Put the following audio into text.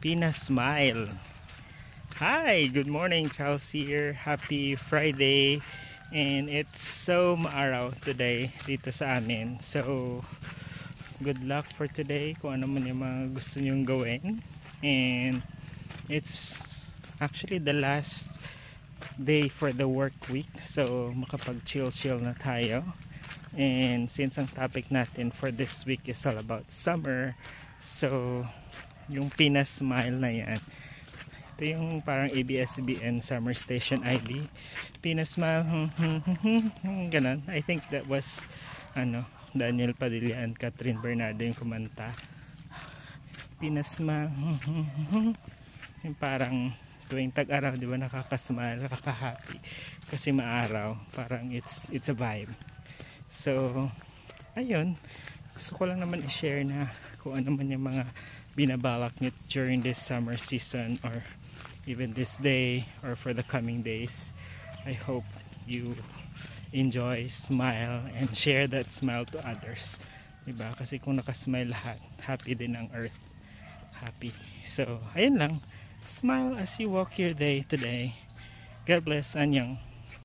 Pina Smile. Hi, good morning, Charles here. Happy Friday. And it's so maaraw today dito sa amin. So, good luck for today kung ano man yung mga gusto nyong gawin. And it's actually the last day for the work week. So, makapag-chill-chill na tayo. And since ang topic natin for this week is all about summer, so yung Pina Smile na yan, ito yung parang ABS-CBN Summer Station ID. Pina Smile, ganun. I think that was Daniel Padilla and Catherine Bernardo yung kumanta. Pina Smile, yung parang tuwing tag-araw, di ba, nakaka-smile, nakaka-happy kasi maaraw, parang it's a vibe. So ayun, gusto ko lang naman i-share na kung ano man yung mga binabalak nyo during this summer season or even this day or for the coming days. I hope you enjoy, smile, and share that smile to others, diba? Kasi kung nakasmile lahat, happy din ang earth, happy. So ayun lang, smile as you walk your day today. God bless, anyang.